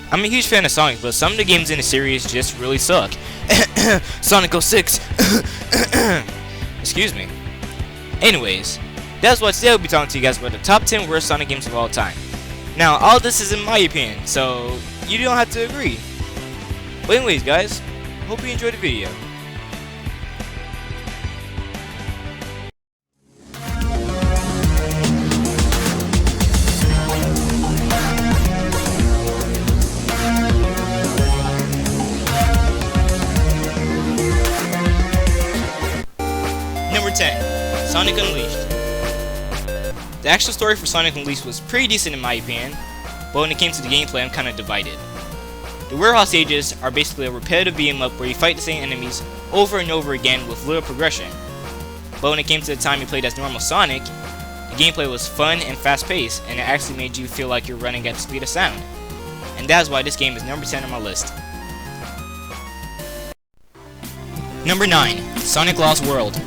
I'm a huge fan of Sonic, but some of the games in the series just really suck. Sonic 06. Excuse me. Anyways, that's what today I'll be talking to you guys about the top 10 worst Sonic games of all time. Now, all this is in my opinion, so you don't have to agree. But anyways, guys, hope you enjoyed the video. Number 10. Sonic Unleashed. The actual story for Sonic Unleashed was pretty decent in my opinion, but when it came to the gameplay I'm kinda divided. The warehouse stages are basically a repetitive beat-em-up where you fight the same enemies over and over again with little progression. But when it came to the time you played as normal Sonic, the gameplay was fun and fast-paced, and it actually made you feel like you're running at the speed of sound. And that is why this game is number 10 on my list. Number 9. Sonic Lost World.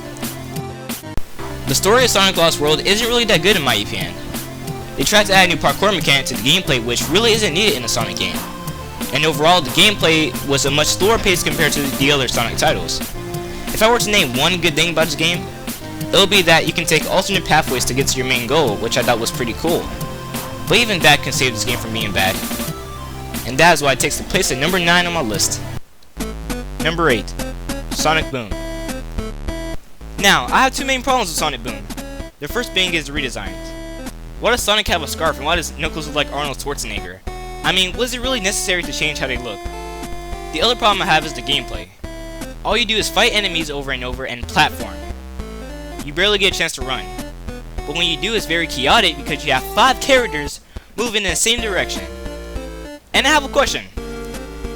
The story of Sonic Lost World isn't really that good in my opinion. They tried to add a new parkour mechanic to the gameplay which really isn't needed in a Sonic game. And overall the gameplay was a much slower pace compared to the other Sonic titles. If I were to name one good thing about this game, it would be that you can take alternate pathways to get to your main goal, which I thought was pretty cool. But even that can save this game from being bad. And that is why it takes the place at number 9 on my list. Number 8. Sonic Boom. Now, I have two main problems with Sonic Boom. The first being is the redesigns. Why does Sonic have a scarf and why does Knuckles look like Arnold Schwarzenegger? I mean, was it really necessary to change how they look? The other problem I have is the gameplay. All you do is fight enemies over and over and platform. You barely get a chance to run. But when you do, it's very chaotic because you have 5 characters moving in the same direction. And I have a question.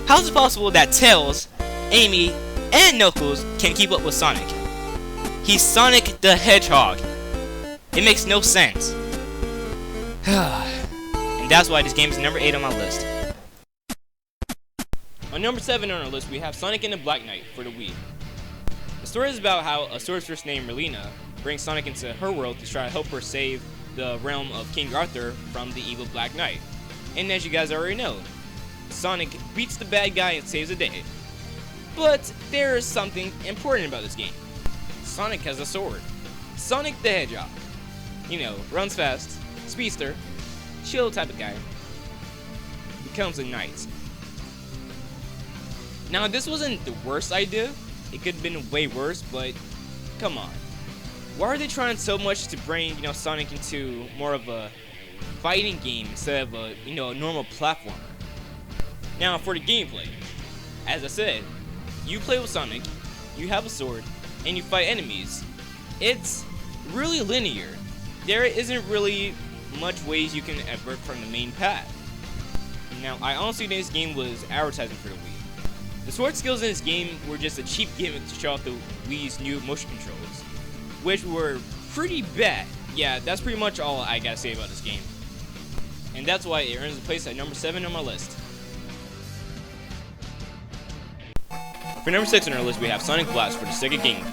How is it possible that Tails, Amy, and Knuckles can keep up with Sonic? He's Sonic the Hedgehog. It makes no sense. And that's why this game is number 8 on my list. On number 7 on our list, we have Sonic and the Black Knight for the Wii. The story is about how a sorceress named Merlina brings Sonic into her world to try to help her save the realm of King Arthur from the evil Black Knight. And as you guys already know, Sonic beats the bad guy and saves the day. But there is something important about this game. Sonic has a sword. Sonic the Hedgehog. You know, runs fast, speedster, chill type of guy. Becomes a knight. Now this wasn't the worst idea. It could have been way worse, but come on. Why are they trying so much to bring, Sonic into more of a fighting game instead of a, a normal platformer? Now for the gameplay. As I said, you play with Sonic, you have a sword, and you fight enemies. It's really linear. There isn't really much ways you can avert from the main path. Now, I honestly think this game was advertising for the Wii. The sword skills in this game were just a cheap gimmick to show off the Wii's new motion controls, which were pretty bad. Yeah, that's pretty much all I gotta say about this game. And that's why it earns a place at number 7 on my list. For number 6 on our list, we have Sonic Blast for the Sega Game.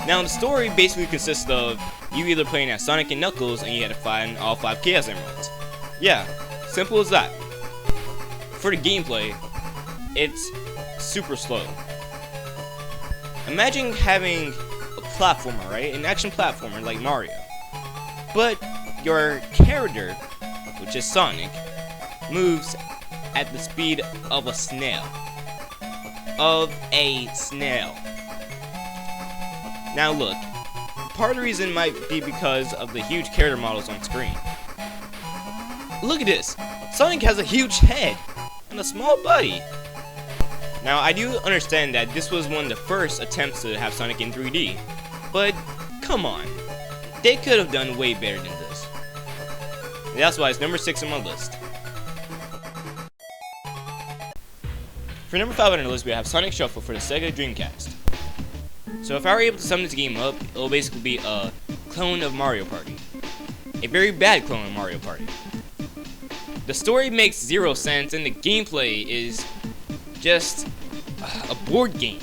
Now, the story basically consists of you either playing as Sonic and Knuckles and you had to find all 5 Chaos Emeralds. Yeah, simple as that. For the gameplay, it's super slow. Imagine having a platformer, right? An action platformer like Mario. But your character, which is Sonic, moves at the speed of a snail. Now look, part of the reason might be because of the huge character models on screen. Look at this! Sonic has a huge head and a small body. Now I do understand that this was one of the first attempts to have Sonic in 3D, but come on, they could have done way better than this. And that's why it's number 6 on my list. For number 5 on our list, we have Sonic Shuffle for the Sega Dreamcast. So if I were able to sum this game up, it will basically be a clone of Mario Party. A very bad clone of Mario Party. The story makes 0 sense and the gameplay is just a board game.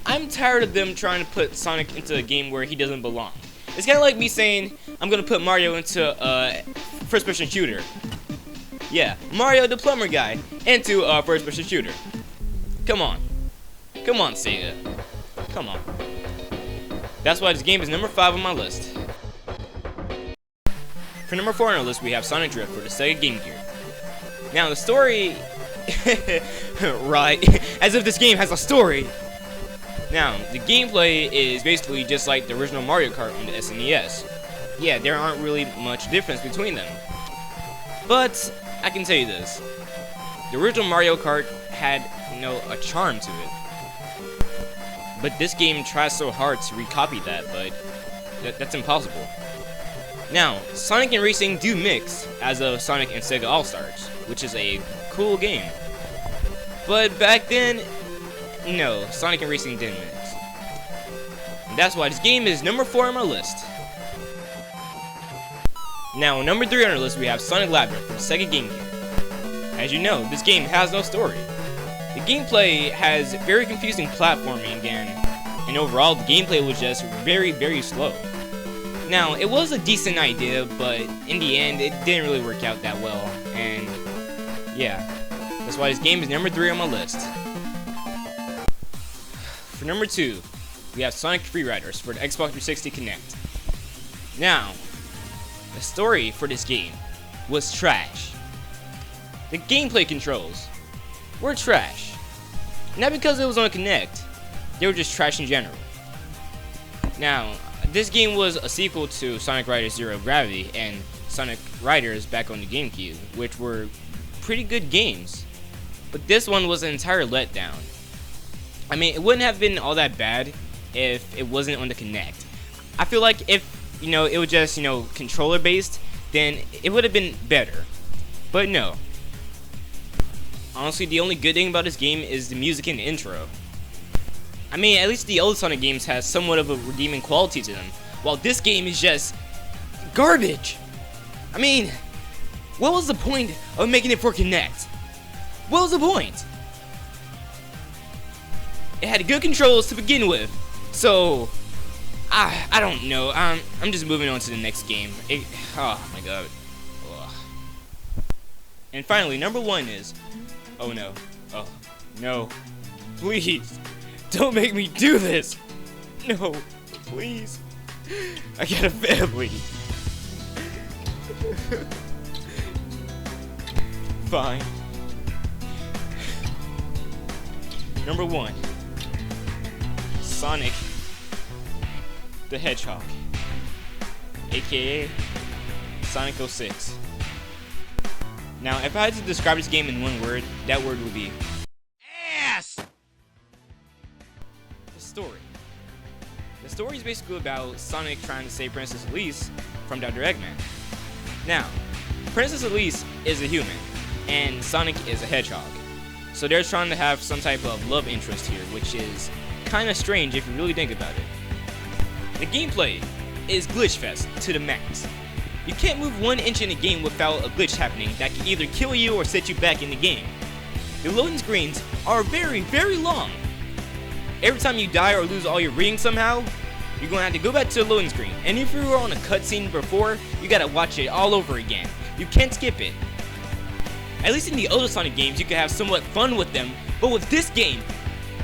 I'm tired of them trying to put Sonic into a game where he doesn't belong. It's kind of like me saying I'm going to put Mario into a first-person shooter. Yeah, Mario the plumber guy into a first-person shooter. Come on. Come on, Sega. Come on. That's why this game is number 5 on my list. For number 4 on our list, we have Sonic Drift for the Sega Game Gear. Now, the story... right, as if this game has a story. Now, the gameplay is basically just like the original Mario Kart on the SNES. Yeah, there aren't really much difference between them. But, I can tell you this. The original Mario Kart had, a charm to it. But this game tries so hard to recopy that, but that's impossible. Now, Sonic and Racing do mix as of Sonic and Sega All-Stars, which is a cool game. But back then, no, Sonic and Racing didn't mix. And that's why this game is number 4 on my list. Now, number 3 on our list, we have Sonic Labyrinth for the Sega Game Gear. As you know, this game has no story. The gameplay has very confusing platforming again, and overall, the gameplay was just very, very slow. Now, it was a decent idea, but in the end, it didn't really work out that well, and yeah, that's why this game is number 3 on my list. For number 2, we have Sonic Freeriders for the Xbox 360 Kinect. Now, the story for this game was trash. The gameplay controls were trash. Not because it was on Kinect, they were just trash in general. Now, this game was a sequel to Sonic Riders Zero Gravity and Sonic Riders back on the GameCube, which were pretty good games. But this one was an entire letdown. I mean, it wouldn't have been all that bad if it wasn't on the Kinect. I feel like if, it was just, controller based, then it would have been better. But no. Honestly, the only good thing about this game is the music and the intro. I mean, at least the old Sonic games has somewhat of a redeeming quality to them, while this game is just garbage. I mean, what was the point of making it for Kinect? What was the point? It had good controls to begin with, so I don't know. I'm just moving on to the next game. Oh my god. Ugh. And finally, number 1 is... Oh no. Oh no. Please. Don't make me do this. No. Please. I got a family. Fine. Number 1. Sonic the Hedgehog, aka Sonic 06. Now, if I had to describe this game in one word, that word would be ass! The story. The story is basically about Sonic trying to save Princess Elise from Dr. Eggman. Now, Princess Elise is a human, and Sonic is a hedgehog. So they're trying to have some type of love interest here, which is kinda strange if you really think about it. The gameplay is glitch fest to the max. You can't move 1 inch in a game without a glitch happening that can either kill you or set you back in the game. The loading screens are very, very long. Every time you die or lose all your reading somehow, you're gonna have to go back to the loading screen. And if you were on a cutscene before, you gotta watch it all over again. You can't skip it. At least in the older Sonic games, you could have somewhat fun with them, but with this game,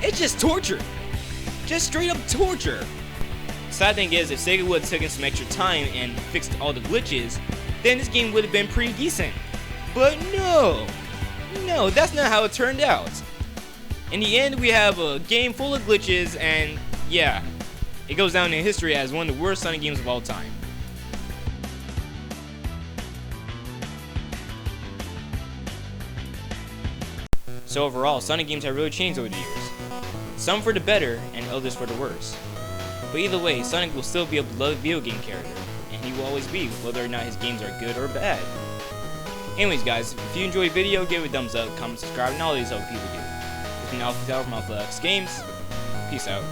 it's just torture. Just straight up torture. Sad thing is, if Sega would have taken some extra time and fixed all the glitches, then this game would have been pretty decent. But no, that's not how it turned out. In the end, we have a game full of glitches, and yeah, it goes down in history as one of the worst Sonic games of all time. So overall, Sonic games have really changed over the years. Some for the better, and others for the worse. But either way, Sonic will still be a beloved video game character, and he will always be, whether or not his games are good or bad. Anyways guys, if you enjoyed the video, give it a thumbs up, comment, subscribe, and all these other people do. This has been Alpha Tower from Alpha X Games. Peace out.